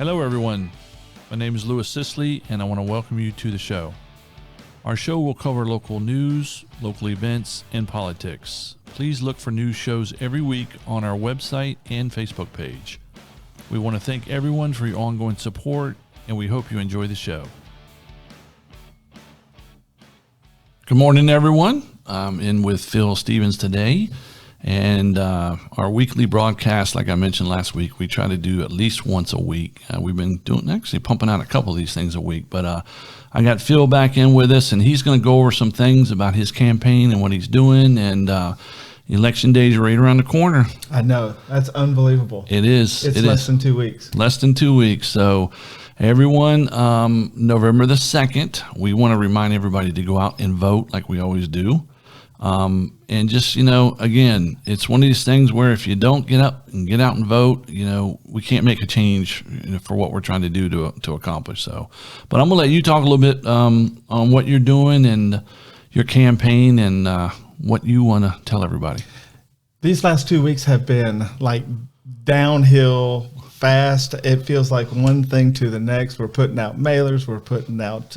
Hello, everyone. My name is Louis Scicli, and I want to welcome you to the show. Our show will cover local news, local events, and politics. Please look for news shows every week on our website and Facebook page. We want to thank everyone for your ongoing support, and we hope you enjoy the show. Good morning, everyone. I'm in with Phil Stevens today. And our weekly broadcast, like I mentioned last week, we try to do at least once a week. We've been pumping out a couple of these things a week. But I got Phil back in with us, and he's going to go over some things about his campaign and what he's doing. And election day is right around the corner. I know. That's unbelievable. It is. It's less than 2 weeks. Less than 2 weeks. So everyone, November the 2nd, we want to remind everybody to go out and vote like we always do. And just, again, it's one of these things where if you don't get up and get out and vote, we can't make a change for what we're trying to do to accomplish. So, but I'm going to let you talk a little bit on what you're doing and your campaign and what you want to tell everybody. These last 2 weeks have been like downhill fast. It feels like one thing to the next. We're putting out mailers. We're putting out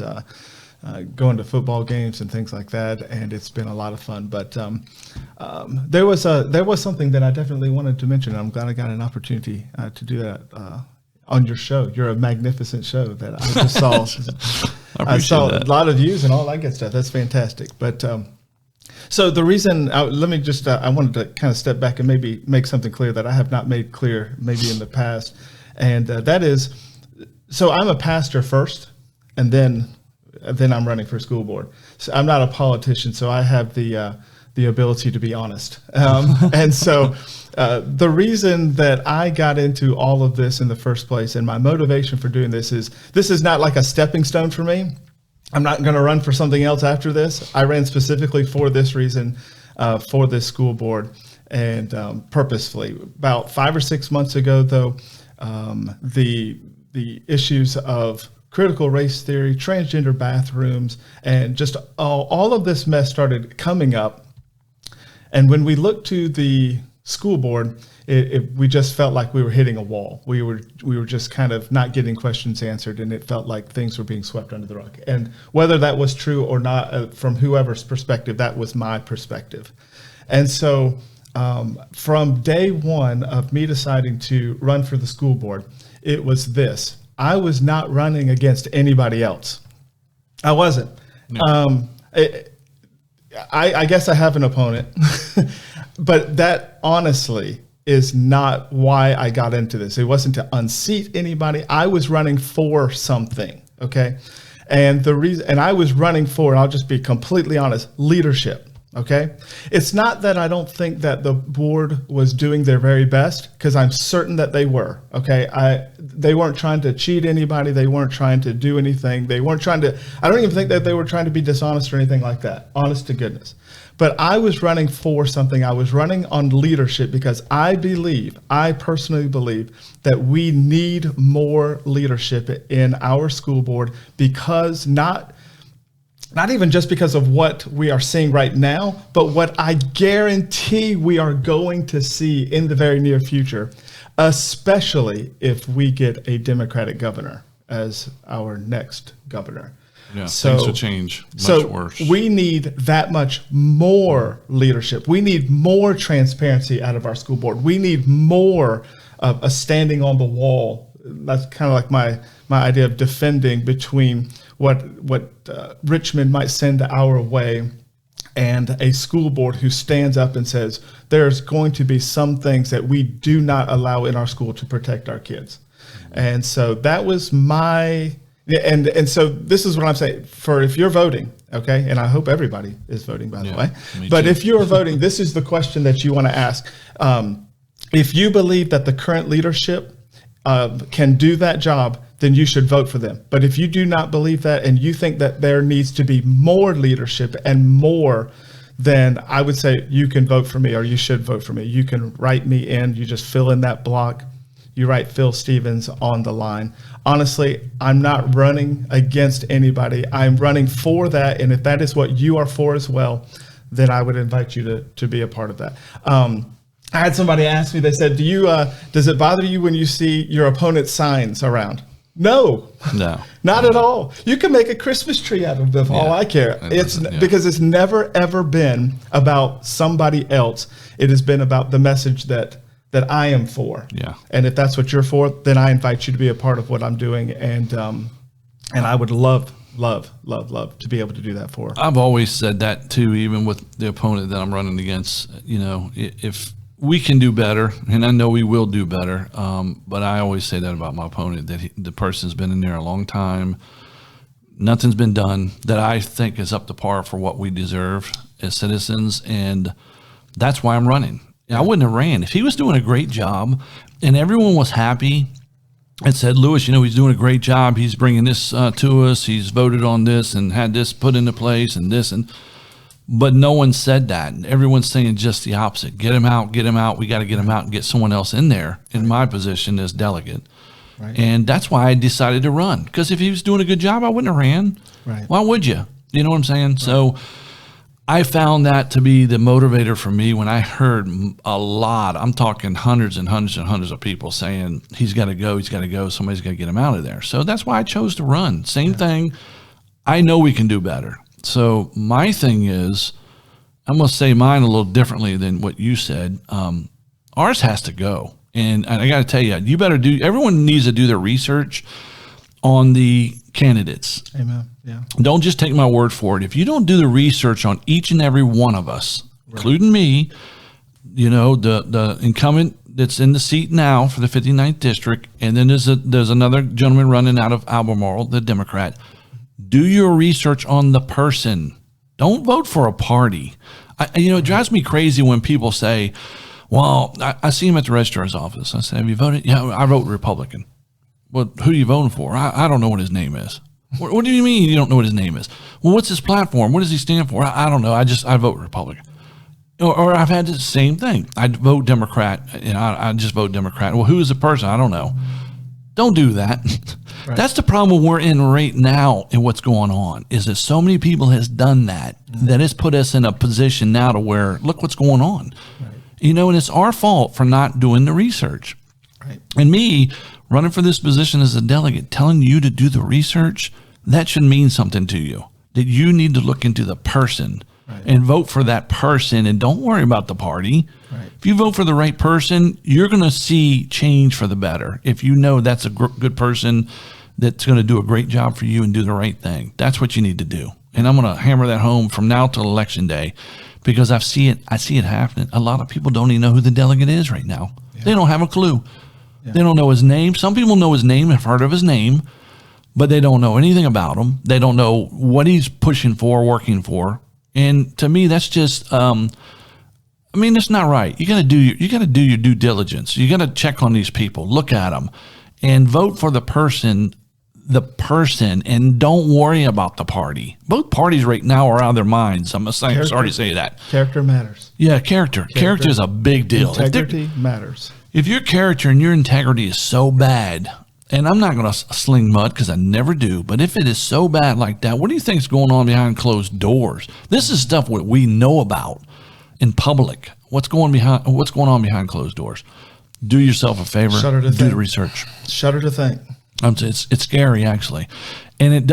going to football games and things like that, and it's been a lot of fun. But there was something that I definitely wanted to mention. I'm glad I got an opportunity to do that on your show. You're a magnificent show that I just saw. I saw that. A lot of views and all that good stuff. That's fantastic. But so the reason, I wanted to kind of step back and maybe make something clear that I have not made clear maybe in the past, and that is, so I'm a pastor first, and then I'm running for school board. So I'm not a politician, so I have the ability to be honest. And so the reason that I got into all of this in the first place, and my motivation for doing this is not like a stepping stone for me. I'm not going to run for something else after this. I ran specifically for this reason, for this school board, and purposefully. About 5 or 6 months ago, though, the issues of critical race theory, transgender bathrooms, and just all of this mess started coming up. And when we looked to the school board, we just felt like we were hitting a wall. We were just kind of not getting questions answered, and it felt like things were being swept under the rug. And whether that was true or not, from whoever's perspective, that was my perspective. And so from day one of me deciding to run for the school board, it was this. I was not running against anybody else. I wasn't. No. I guess I have an opponent, but that honestly is not why I got into this. It wasn't to unseat anybody. I was running for something, okay? And the reason, and I was running for, and I'll just be completely honest, leadership. Okay. It's not that I don't think that the board was doing their very best, because I'm certain that they were. Okay. They weren't trying to cheat anybody. They weren't trying to do anything. They weren't trying to, I don't even think that they were trying to be dishonest or anything like that. Honest to goodness. But I was running for something. I was running on leadership because I personally believe that we need more leadership in our school board, because not even just because of what we are seeing right now, but what I guarantee we are going to see in the very near future, especially if we get a Democratic governor as our next governor. Yeah, things will change much worse. We need that much more leadership. We need more transparency out of our school board. We need more of a standing on the wall. That's kind of like my idea of defending between what Richmond might send our way and a school board who stands up and says, there's going to be some things that we do not allow in our school to protect our kids. And so that was and so this is what I'm saying, for if you're voting, okay, and I hope everybody is voting, by the way, but if you're voting, this is the question that you want to ask. If you believe that the current leadership can do that job, then you should vote for them. But if you do not believe that, and you think that there needs to be more leadership and more, then I would say you can vote for me, or you should vote for me. You can write me in. You just fill in that block. You write Phil Stevens on the line. Honestly, I'm not running against anybody. I'm running for that. And if that is what you are for as well, then I would invite you to be a part of that. I had somebody ask me, they said, "Do you does it bother you when you see your opponent's signs around?" No, not at all. You can make a Christmas tree out of them. All I care. It's because it's never ever been about somebody else. It has been about the message that I am for. Yeah. And if that's what you're for, then I invite you to be a part of what I'm doing. And I would love to be able to do that for. I've always said that too, even with the opponent that I'm running against. You know, if we can do better, and I know we will do better, but I always say that about my opponent, that the person's been in there a long time. Nothing's been done that I think is up to par for what we deserve as citizens, and that's why I'm running. I wouldn't have ran. If he was doing a great job and everyone was happy and said, "Louis, you know, he's doing a great job. He's bringing this to us. He's voted on this and had this put into place and this," but no one said that. Everyone's saying just the opposite. Get him out, get him out. We got to get him out and get someone else in there in my position as delegate. Right. And that's why I decided to run. Because if he was doing a good job, I wouldn't have ran. Right. Why would you? You know what I'm saying? Right. So I found that to be the motivator for me when I heard a lot. I'm talking hundreds and hundreds and hundreds of people saying, he's got to go, somebody's got to get him out of there. So that's why I chose to run. Same thing. I know we can do better. So my thing is, I'm going to say mine a little differently than what you said. Ours has to go. And I got to tell you, everyone needs to do their research on the candidates. Amen. Yeah. Don't just take my word for it. If you don't do the research on each and every one of us, including me, you know, the incumbent that's in the seat now for the 59th district, and then there's another gentleman running out of Albemarle, the Democrat. Do your research on the person. Don't vote for a party. It drives me crazy when people say, well, I see him at the registrar's office. I say, have you voted? Yeah, I vote Republican. Well, who are you voting for? I don't know what his name is. What do you mean you don't know what his name is? Well, what's his platform? What does he stand for? I don't know. I vote Republican. Or I've had the same thing. I vote Democrat, and I just vote Democrat. Well, who is the person? I don't know. Don't do that. Right. That's the problem we're in right now and what's going on, is that so many people has done that, that it's put us in a position now to where, look what's going on. Right. You know, and it's our fault for not doing the research. Right. And me running for this position as a delegate, telling you to do the research, that should mean something to you, that you need to look into the person and vote for that person, and don't worry about the party. Right. If you vote for the right person, you're going to see change for the better. If you know that's a good person that's going to do a great job for you and do the right thing, that's what you need to do. And I'm going to hammer that home from now till Election Day, because I see it happening. A lot of people don't even know who the delegate is right now. Yeah. They don't have a clue. Yeah. They don't know his name. Some people know his name, have heard of his name, but they don't know anything about him. They don't know what he's pushing for, working for. And to me, that's just, it's not right. You got to do your due diligence. You got to check on these people, look at them, and vote for the person, and don't worry about the party. Both parties right now are out of their minds. I'm sorry to say that. Character matters. Yeah, character. Character is a big deal. Integrity matters. If your character and your integrity is so bad, and I'm not going to sling mud because I never do, but if it is so bad like that, what do you think is going on behind closed doors? This is stuff what we know about in public. What's going on behind closed doors? Do yourself a favor. Do the research. Shudder to think. It's scary, actually, and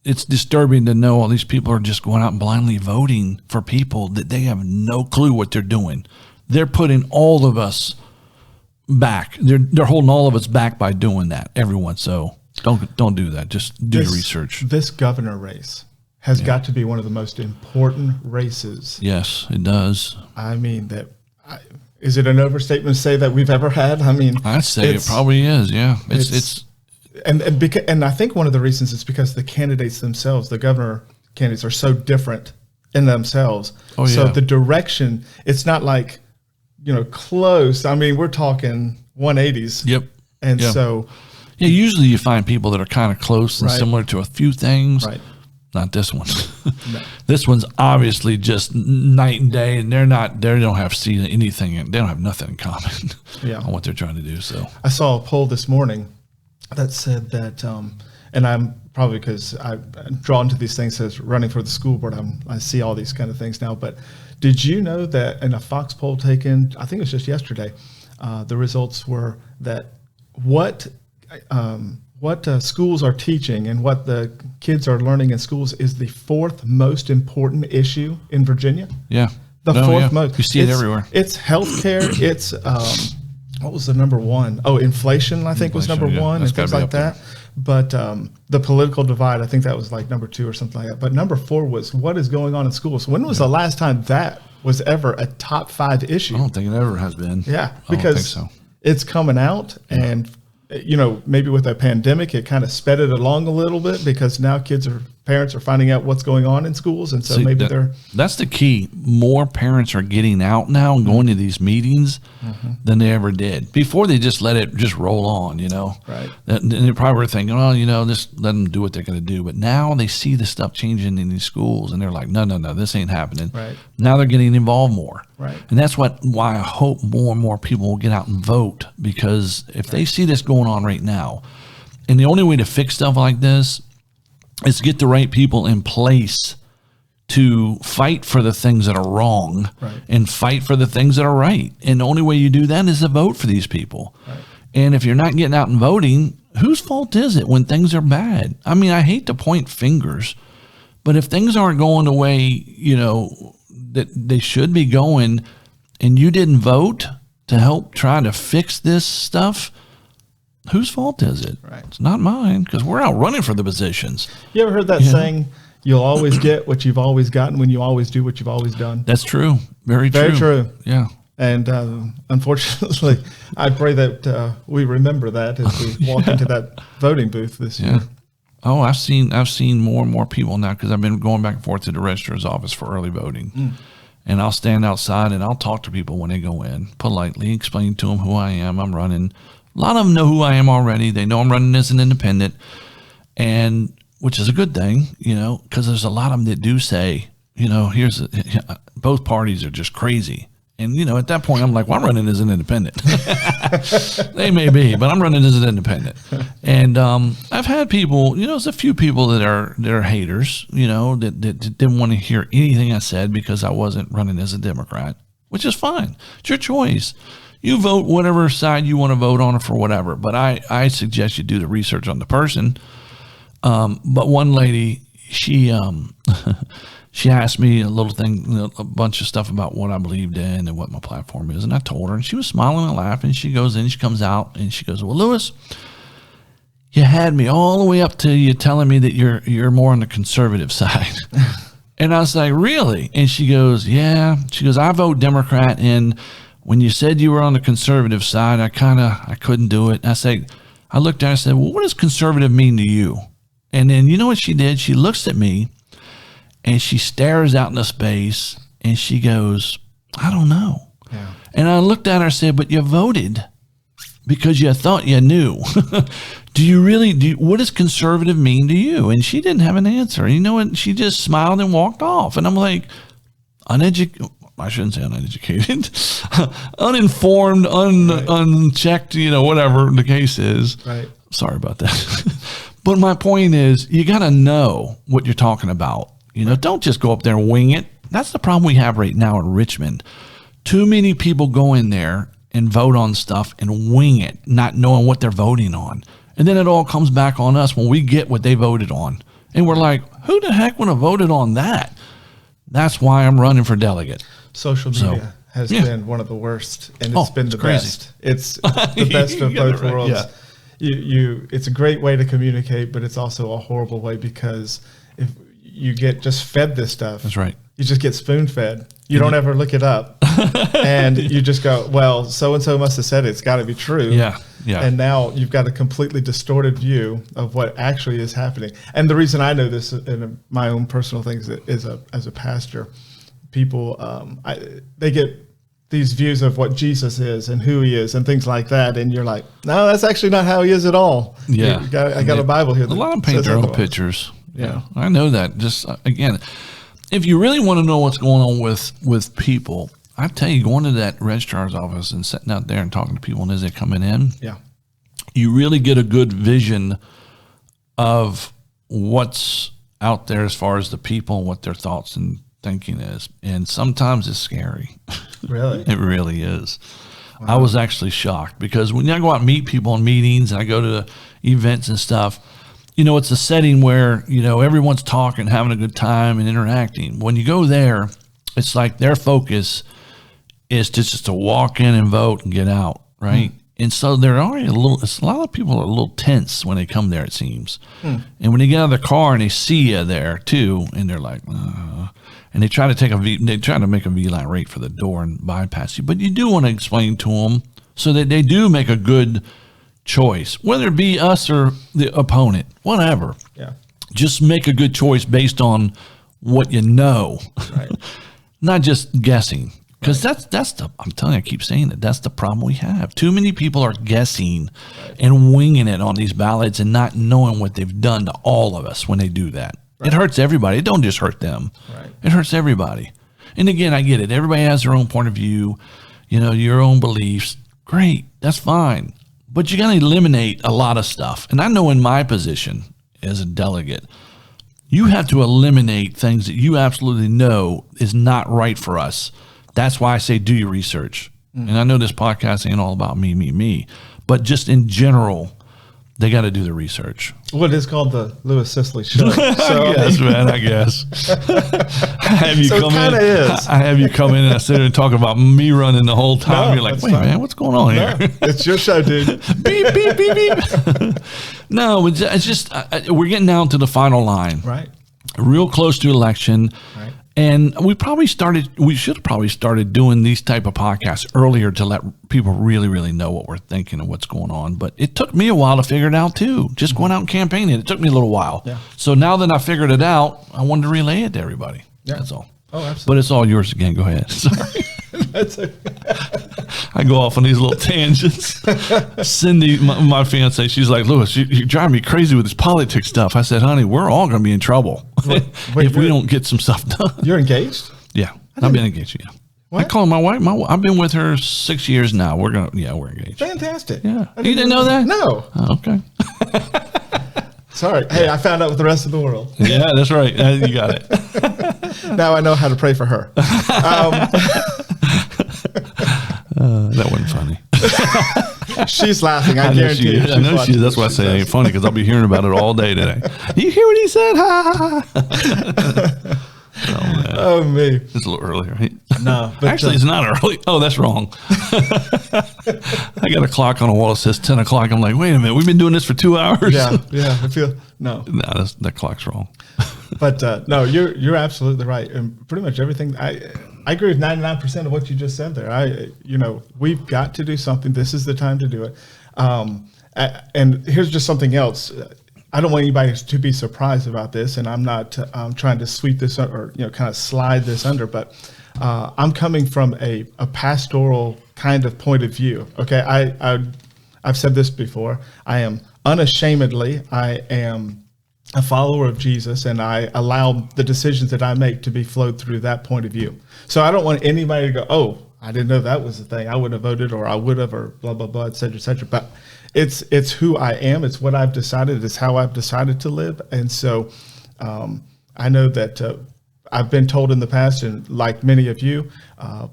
it's disturbing to know all these people are just going out and blindly voting for people that they have no clue what they're doing. They're putting all of us back. They're holding all of us back by doing that, everyone. So don't do that. Just do your research. This governor race has got to be one of the most important races. Yes, it does. Is it an overstatement to say that we've ever had? I'd say it probably is. Yeah, and I think one of the reasons is because the candidates themselves, the governor candidates, are so different in themselves. Oh, yeah. So the direction, it's not like, close. We're talking 180s. Yep. And so. Yeah, usually you find people that are kind of close and similar to a few things. Right. Not this one. No. This one's obviously just night and day, and they don't have anything. They don't have nothing in common on what they're trying to do. So I saw a poll this morning that said that, and I'm probably because I'm drawn to these things as running for the school board, I see all these kind of things now, but Did you know that in a Fox poll taken, I think it was just yesterday, the results were that what schools are teaching and what the kids are learning in schools is the fourth most important issue in Virginia? Yeah. The fourth most. You see it everywhere. It's healthcare. It's what was the number one? Oh, inflation, I think was number one, and things like that. But the political divide, I think that was like number 2 or something like that. But number 4 was what is going on in schools. So when was the last time that was ever a top 5 issue? I don't think it ever has been. Yeah, because I don't think so. It's coming out, and maybe with a pandemic, it kind of sped it along a little bit because now parents are finding out what's going on in schools, and so that's the key. More parents are getting out now and going to these meetings than they ever did before. They just let it just roll on, Right. And they probably were thinking, just let them do what they're going to do. But now they see the stuff changing in these schools, and they're like, no, this ain't happening. Right. Now they're getting involved more. Right. And that's why I hope more and more people will get out and vote, because if they see this going on right now, and the only way to fix stuff like this is to get the right people in place to fight for the things that are wrong, right, and fight for the things that are right. And the only way you do that is to vote for these people. Right. And if you're not getting out and voting, whose fault is it when things are bad? I mean, I hate to point fingers, but if things aren't going the way, that they should be going, and you didn't vote to help try to fix this stuff, whose fault is it? Right. It's not mine, because we're out running for the positions. You ever heard that saying, you'll always get what you've always gotten when you always do what you've always done? That's true. Very true. Very true. Yeah. And unfortunately, I pray that we remember that as we walk into that voting booth this year. Oh, I've seen more and more people now, because I've been going back and forth to the registrar's office for early voting. And I'll stand outside and I'll talk to people when they go in, politely explain to them who I am. I'm running. A lot of them know who I am already. They know I'm running as an independent, and which is a good thing, because there's a lot of them that do say, both parties are just crazy. And, at that point, I'm like, well, I'm running as an independent. They may be, but I'm running as an independent. And I've had people, there's a few people that are haters, that didn't want to hear anything I said because I wasn't running as a Democrat, which is fine. It's your choice. You vote whatever side you want to vote on, or for whatever. But I suggest you do the research on the person. But one lady, she asked me a little thing, a bunch of stuff about what I believed in and what my platform is. And I told her, and she was smiling and laughing. She goes in, she comes out, and she goes, well, Louis, you had me all the way up to you telling me that you're more on the conservative side. And I was like, really? And she goes, yeah. She goes, I vote Democrat, and when you said you were on the conservative side, I couldn't do it. And I looked at her and said, well, what does conservative mean to you? And then you know what she did? She looks at me, and she stares out into space, and she goes, I don't know. Yeah. And I looked at her and said, but you voted because you thought you knew. What does conservative mean to you? And she didn't have an answer. You know what? She just smiled and walked off. And I'm like, I shouldn't say uneducated, uninformed, unchecked, whatever the case is. Right. Sorry about that. But my point is, you got to know what you're talking about. Don't just go up there and wing it. That's the problem we have right now in Richmond. Too many people go in there and vote on stuff and wing it, not knowing what they're voting on. And then it all comes back on us when we get what they voted on. And we're like, who the heck would have voted on that? That's why I'm running for delegate. Social media has been one of the worst, and it's been the best. It's the best of both worlds. Yeah. It's a great way to communicate, but it's also a horrible way, because if you get just fed this stuff, that's right. You just get spoon fed. You don't ever look it up, and you just go, well, so and so must have said it. It's got to be true. Yeah. And now you've got a completely distorted view of what actually is happening. And the reason I know this in my own personal things is as a pastor, people they get these views of what Jesus is and who he is and things like that, and you're like, no, that's actually not how he is at all. Yeah, I got a Bible here. A lot of them paint their own pictures. Yeah, I know that. Just again, if you really want to know what's going on with people, I tell you, going to that registrar's office and sitting out there and talking to people, and as they're coming in, you really get a good vision of what's out there as far as the people and what their thoughts and thinking is. And sometimes it's scary. Really? It really is. Wow. I was actually shocked because when I go out and meet people in meetings and I go to events and stuff, it's a setting where, everyone's talking, having a good time and interacting. When you go there, it's like their focus is just to walk in and vote and get out, right? And so they're already a lot of people are a little tense when they come there, it seems. And when they get out of the car and they see you there too, and they're like, and they try to make a V-line right for the door and bypass you. But you do want to explain to them so that they do make a good choice, whether it be us or the opponent, whatever. Yeah. Just make a good choice based on what you know, right. Not just guessing. Because that's I'm telling you, I keep saying that that's the problem we have. Too many people are guessing and winging it on these ballots and not knowing what they've done to all of us when they do that. Right. It hurts everybody. It don't just hurt them. Right. It hurts everybody. And again, I get it. Everybody has their own point of view, your own beliefs. Great. That's fine. But you got to eliminate a lot of stuff. And I know in my position as a delegate, you have to eliminate things that you absolutely know is not right for us. That's why I say do your research. And I know this podcast ain't all about me, but just in general, they got to do the research. Well, it is called the Louis Scicli Show. So, I guess. I have you come in. I have you come in and I sit there and talk about me running the whole time. No, you're like, wait, man, what's going on here? It's your show, dude. Beep, beep, beep, beep. No, it's just we're getting down to the final line. Right. Real close to election. Right. And we should have probably started doing these type of podcasts earlier to let people really, really know what we're thinking and what's going on. But it took me a while to figure it out too. Just going out and campaigning, it took me a little while. Yeah. So now that I figured it out, I wanted to relay it to everybody. Yeah. That's all. Oh, absolutely. But it's all yours again. Go ahead. Sorry. That's okay. I go off on these little tangents. Cindy, my fiance, she's like, Louis, you're driving me crazy with this politics stuff. I said, honey, we're all going to be in trouble if we don't get some stuff done. You're engaged? Yeah. I've been engaged, yeah. What? I call my wife. I've been with her 6 years now. We're engaged. Fantastic. Yeah. You didn't know that? No. Oh, okay. Sorry. Hey, I found out with the rest of the world. Yeah, that's right. You got it. Now I know how to pray for her. That wasn't funny. She's laughing. I guarantee you. I know she is. That's why I say it ain't funny, because I'll be hearing about it all day today. You hear what he said? Ha, ha, ha. Oh, me. It's a little early, right? No. But actually, it's not early. Oh, that's wrong. I got a clock on a wall that says 10 o'clock. I'm like, wait a minute. We've been doing this for 2 hours. Yeah. I feel, no. No, that clock's wrong. But no, you're absolutely right. And pretty much everything, I agree with 99% of what you just said there. We've got to do something. This is the time to do it. And here's just something else. I don't want anybody to be surprised about this, and I'm not trying to sweep this or kind of slide this under, but I'm coming from a pastoral kind of point of view. Okay, I've said this before. I am unashamedly, I am a follower of Jesus, and I allow the decisions that I make to be flowed through that point of view. So I don't want anybody to go, oh, I didn't know that was the thing. I would have voted, or I would have, or blah, blah, blah, et cetera, et cetera. But it's who I am. It's what I've decided. It's how I've decided to live. And so I know that I've been told in the past, and like many of you,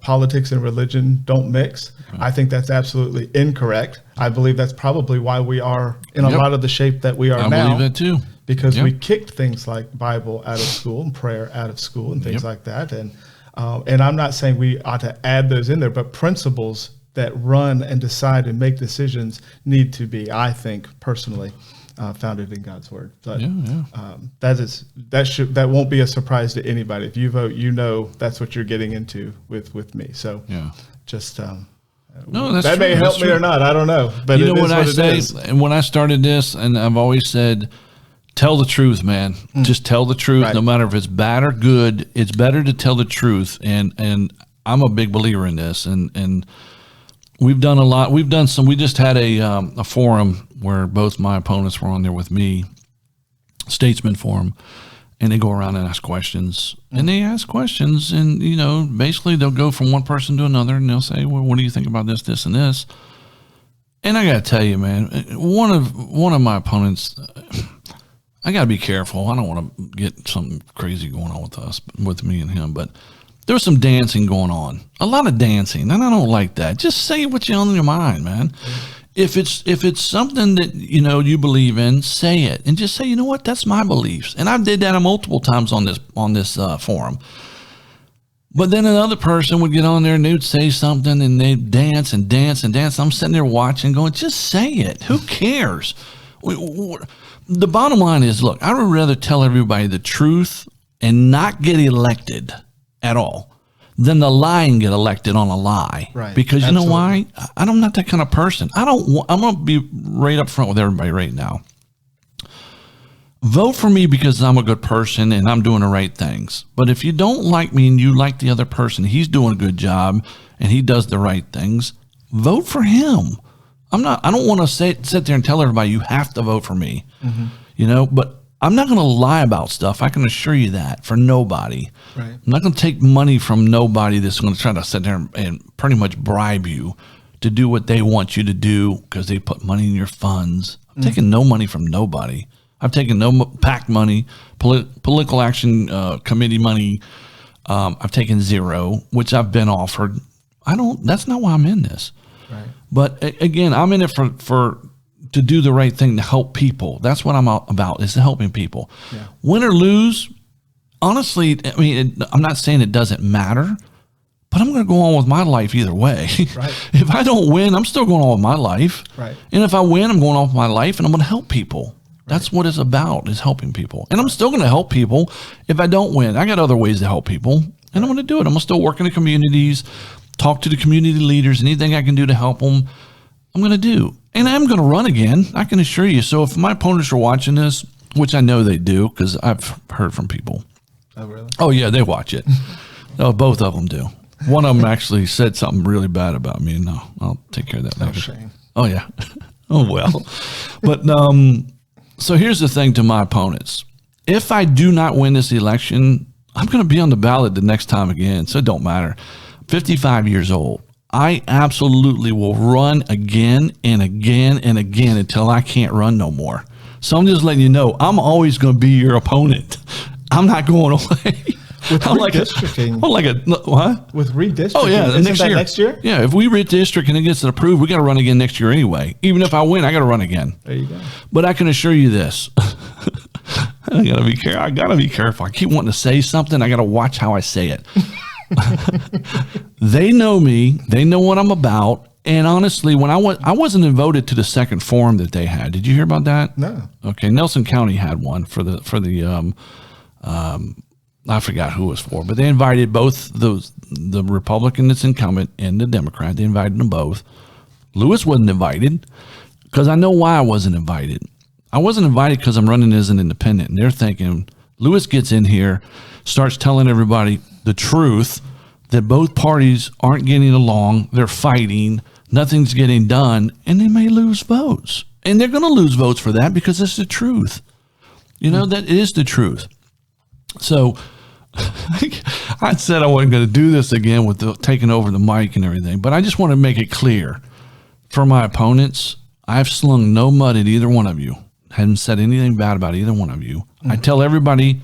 politics and religion don't mix. Right. I think that's absolutely incorrect. I believe that's probably why we are in a lot of the shape that we are now. I believe that too. Because we kicked things like Bible out of school and prayer out of school and things like that. And I'm not saying we ought to add those in there, but principles that run and decide and make decisions need to be, I think, personally, founded in God's word. But that won't be a surprise to anybody. If you vote, that's what you're getting into with me. So just no, that's that true. may help me or not. I don't know. But you know what I say, and when I started this, and I've always said, tell the truth, man. Just tell the truth, no matter if it's bad or good. It's better to tell the truth, and I'm a big believer in this. And we've done a lot. We just had a forum where both my opponents were on there with me, Statesman Forum, and they go around and ask questions. And they ask questions, and basically they'll go from one person to another, and they'll say, well, what do you think about this, this, and this? And I got to tell you, man, one of my opponents, I got to be careful. I don't want to get something crazy going on with me and him, but there was some dancing going on, a lot of dancing, and I don't like that. Just say what's on your mind, man. If it's something that, you believe in, say it, and just say, you know what, that's my beliefs. And I did that multiple times on this forum. But then another person would get on there and they would say something and they'd dance and dance and dance. I'm sitting there watching going, just say it. Who cares? The bottom line is, look, I would rather tell everybody the truth and not get elected at all than to lie and get elected on a lie. Right. Because Absolutely. You know why? I'm not that kind of person. I'm going to be right up front with everybody right now. Vote for me because I'm a good person and I'm doing the right things. But if you don't like me and you like the other person, he's doing a good job and he does the right things, vote for him. I don't want to sit there and tell everybody you have to vote for me, but I'm not going to lie about stuff. I can assure you that, for nobody. Right. I'm not going to take money from nobody that's going to try to sit there and pretty much bribe you to do what they want you to do because they put money in your funds. I'm taking no money from nobody. I've taken no PAC money, political action committee money. I've taken zero, which I've been offered. That's not why I'm in this. Right. But again, I'm in it to do the right thing, to help people. That's what I'm about, is to helping people. Yeah. Win or lose, honestly, I'm not saying it doesn't matter, but I'm going to go on with my life either way. Right. If I don't win, I'm still going on with my life. Right. And if I win, I'm going on with my life and I'm going to help people. That's what it's about, is helping people. And I'm still going to help people if I don't win. I got other ways to help people, and I'm going to do it. I'm going to still work in the communities, talk to the community leaders, anything I can do to help them, I'm going to do. And I'm going to run again, I can assure you. So if my opponents are watching this, which I know they do because I've heard from people. Oh, really? Oh, yeah, they watch it. Oh, both of them do. One of them actually said something really bad about me. No, I'll take care of that later. Shame. Oh, yeah. Oh, well. But so here's the thing to my opponents. If I do not win this election, I'm going to be on the ballot the next time again. So it don't matter. 55 years old. I absolutely will run again and again and again until I can't run no more. So I'm just letting you know, I'm always going to be your opponent. I'm not going away. With redistricting. What? With redistricting. Oh, yeah. Isn't that next year? Yeah. If we redistrict and it gets approved, we got to run again next year anyway. Even if I win, I got to run again. There you go. But I can assure you this. I got to be careful. I got to be careful. I keep wanting to say something. I got to watch how I say it. They know me. They know what I'm about. And honestly, when I wasn't voted to the second forum that they had. Did you hear about that? No. Okay. Nelson County had one for the I forgot who it was for, but they invited both the Republican that's incumbent and the Democrat. They invited them both. Louis wasn't invited because I know why I wasn't invited. I wasn't invited because I'm running as an independent, and they're thinking Louis gets in here, starts telling everybody the truth that both parties aren't getting along, they're fighting, nothing's getting done, and they may lose votes. And they're going to lose votes for that because it's the truth. That is the truth. So I said I wasn't going to do this again with taking over the mic and everything, but I just want to make it clear for my opponents, I've slung no mud at either one of you. Haven't said anything bad about either one of you. Mm-hmm. I tell everybody,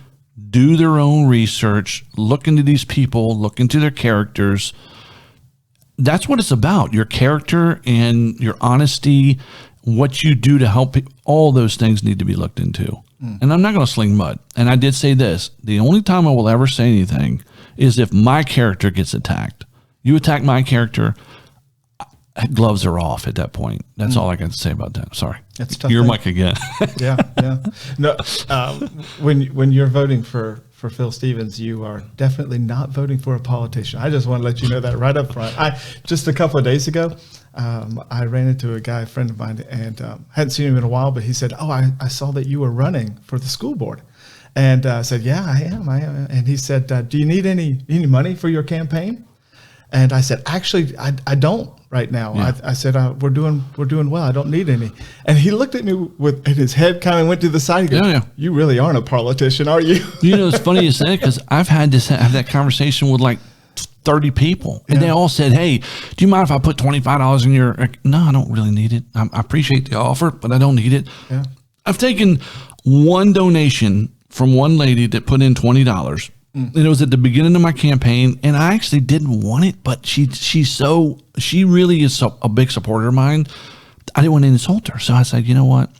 do their own research, look into these people, look into their characters. That's what it's about, your character and your honesty, what you do to help people. All those things need to be looked into. And I'm not going to sling mud. And I did say this, the only time I will ever say anything is if my character gets attacked. You attack my character, gloves are off at that point. That's all I got to say about that. Sorry. That's tough. Your mic again. Yeah. No, when you're voting for Phil Stevens, you are definitely not voting for a politician. I just want to let you know that right up front. Just a couple of days ago, I ran into a friend of mine, and hadn't seen him in a while, but he said, "Oh, I saw that you were running for the school board," and I said, "Yeah, I am." And he said, "Do you need any money for your campaign?" And I said, "Actually, I don't right now." Yeah. I said, "We're doing well. I don't need any." And he looked at me and his head kind of went to the side. He goes, "Yeah. You really aren't a politician, are you?" It's funny you say it because I've had to have that conversation with like 30 people, and they all said, "Hey, do you mind if I put $25 in your?" No, I don't really need it. I appreciate the offer, but I don't need it. Yeah. I've taken one donation from one lady that put in $20. And it was at the beginning of my campaign, and I actually didn't want it, but she really is a big supporter of mine. I didn't want to insult her. So I said, you know what?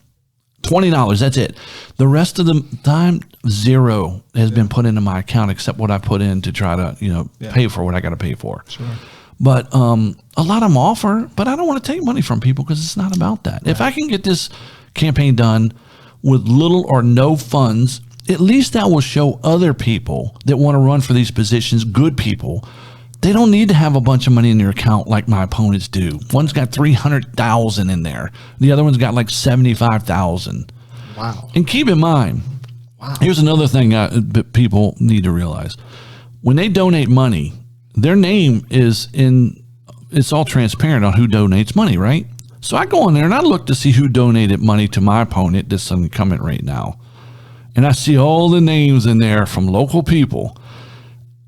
$20, that's it. The rest of the time, zero has been put into my account except what I put in to try to, pay for what I got to pay for. Sure. But a lot of them offer, but I don't want to take money from people because it's not about that. Right. If I can get this campaign done with little or no funds, at least that will show other people that want to run for these positions, good people. They don't need to have a bunch of money in their account like my opponents do. One's got $300,000 in there. The other one's got like $75,000. Wow. And keep in mind, here's another thing that people need to realize. When they donate money, their name is it's all transparent on who donates money, right? So I go on there and I look to see who donated money to my opponent that's incumbent right now. And I see all the names in there from local people.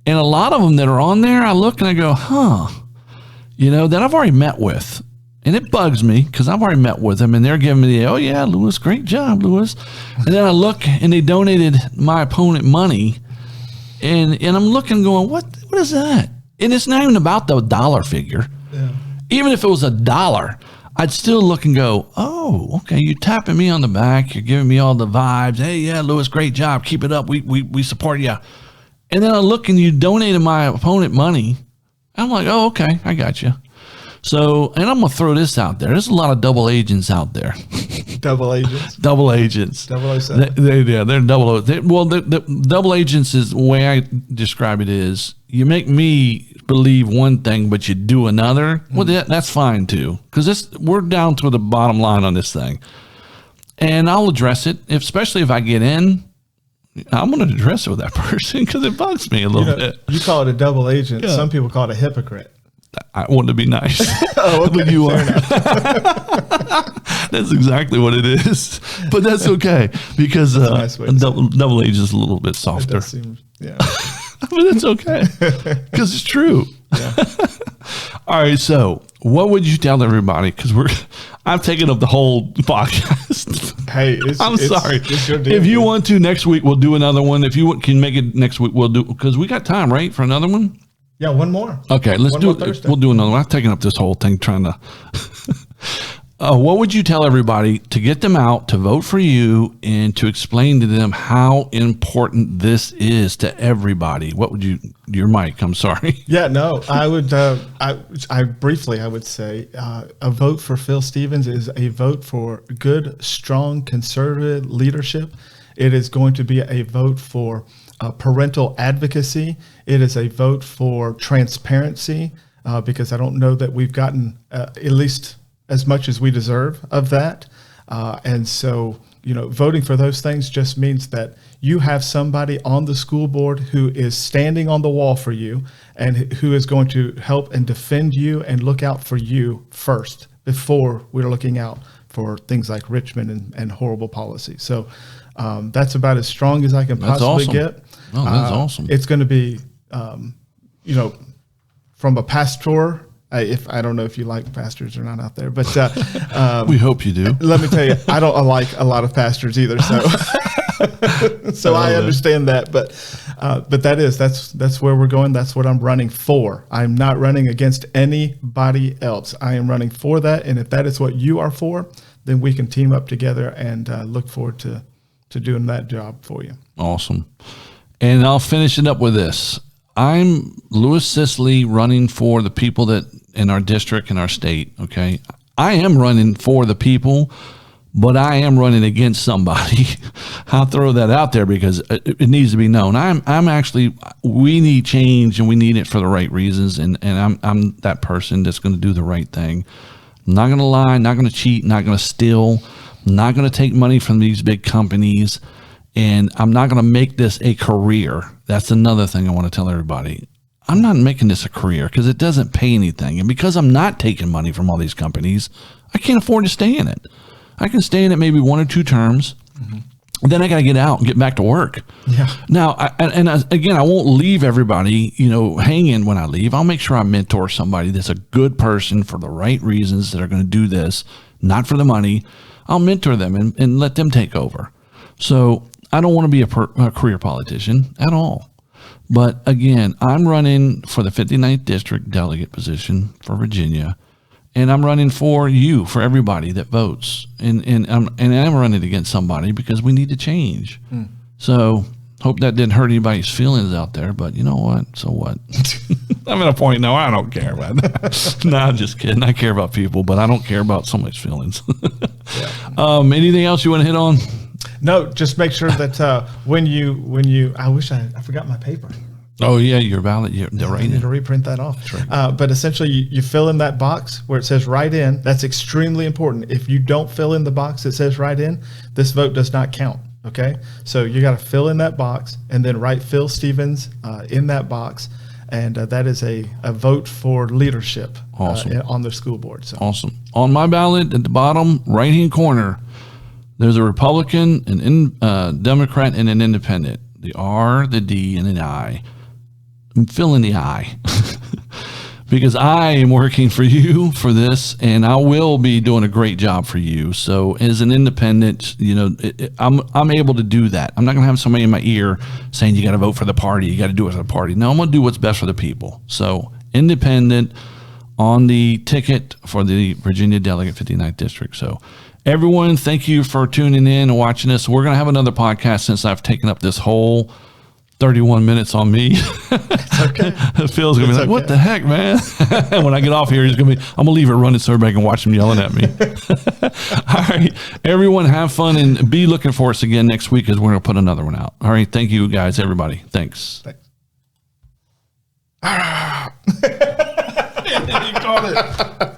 And a lot of them that are on there, I look and I go, that I've already met with. And it bugs me because I've already met with them and they're giving me oh yeah, Louis, great job, Louis. And then I look and they donated my opponent money. And I'm looking going, what is that? And it's not even about the dollar figure. Yeah. Even if it was $1, I'd still look and go, oh, okay, you're tapping me on the back. You're giving me all the vibes. Hey, yeah, Louis, great job. Keep it up. We support you. And then I look and you donated my opponent money. I'm like, oh, okay, I got you. So, and I'm going to throw this out there. There's a lot of double agents out there. Double agents? Double agents. 007. They're double. The double agents is the way I describe it is you make me believe one thing, but you do another. Well, that's fine too, because we're down to the bottom line on this thing. And I'll address it, especially if I get in. I'm going to address it with that person because it bugs me a little bit. You call it a double agent. Yeah. Some people call it a hypocrite. I want to be nice. Oh, okay. But you are. That's exactly what it is. But that's okay because double agent is a little bit softer. Yeah. But that's okay because it's true. Yeah. All right. So what would you tell everybody? Because I've taken up the whole podcast. Hey, I'm sorry. It's your deal, if you want to, next week we'll do another one. If you can make it next week, we'll do because we got time, right, for another one. Yeah, one more. Okay, let's do it. We'll do another one. I've taken up this whole thing trying to. What would you tell everybody to get them out to vote for you and to explain to them how important this is to everybody? What would you? Your mic. I'm sorry. Yeah, no, I would. I briefly, I would say a vote for Phil Stevens is a vote for good, strong, conservative leadership. It is going to be a vote for parental advocacy. It is a vote for transparency because I don't know that we've gotten at least as much as we deserve of that. And so, voting for those things just means that you have somebody on the school board who is standing on the wall for you and who is going to help and defend you and look out for you first before we're looking out for things like Richmond and horrible policy. So that's about as strong as I can possibly get. Oh, that's awesome. It's going to be, from a pastor. I don't know if you like pastors or not out there, but we hope you do. Let me tell you, I don't like a lot of pastors either. So I understand that, but that's where we're going. That's what I'm running for. I'm not running against anybody else. I am running for that, and if that is what you are for, then we can team up together and look forward to doing that job for you. Awesome. And I'll finish it up with this. I'm Louis Scicli running for the people that in our district and our state. Okay. I am running for the people, but I am running against somebody. I'll throw that out there because it needs to be known. We need change and we need it for the right reasons. And I'm that person that's going to do the right thing. I'm not going to lie, not going to cheat, not going to steal, not going to take money from these big companies. And I'm not going to make this a career. That's another thing I want to tell everybody. I'm not making this a career because it doesn't pay anything. And because I'm not taking money from all these companies, I can't afford to stay in it. I can stay in it maybe 1 or 2 terms. Mm-hmm. Then I got to get out and get back to work. Yeah. Now, again, I won't leave everybody, hanging when I leave. I'll make sure I mentor somebody that's a good person for the right reasons that are going to do this, not for the money. I'll mentor them and let them take over. So I don't want to be a career politician at all. But again, I'm running for the 59th district delegate position for Virginia, and I'm running for you, for everybody that votes, and I'm running against somebody because we need to change. So hope that didn't hurt anybody's feelings out there, but you know what? So what? I'm at a point now I don't care, man. No, I'm just kidding. I care about people, but I don't care about somebody's feelings. Anything else you want to hit on? No, just make sure that when you, I wish I forgot my paper. Oh yeah, your ballot. I need to reprint that off. Right. But essentially, you fill in that box where it says "write in." That's extremely important. If you don't fill in the box that says "write in," this vote does not count. Okay, so you got to fill in that box and then write Phil Stevens in that box, and that is a vote for leadership on the school board. So. Awesome. On my ballot at the bottom right hand corner, there's a Republican, an Democrat, and an Independent. The R, the D, and an I. I'm filling the I because I am working for you for this, and I will be doing a great job for you. So as an independent, I'm able to do that. I'm not going to have somebody in my ear saying you got to vote for the party. You got to do it for the party. No, I'm going to do what's best for the people. So independent on the ticket for the Virginia Delegate 59th District. So everyone, thank you for tuning in and watching us. We're going to have another podcast since I've taken up this whole 31 minutes on me. Okay. Phil's going to be like, what the heck, man? When I get off here, I'm going to leave it running so everybody can watch him yelling at me. All right. Everyone have fun and be looking for us again next week as we're going to put another one out. All right. Thank you guys, everybody. Thanks. You caught it.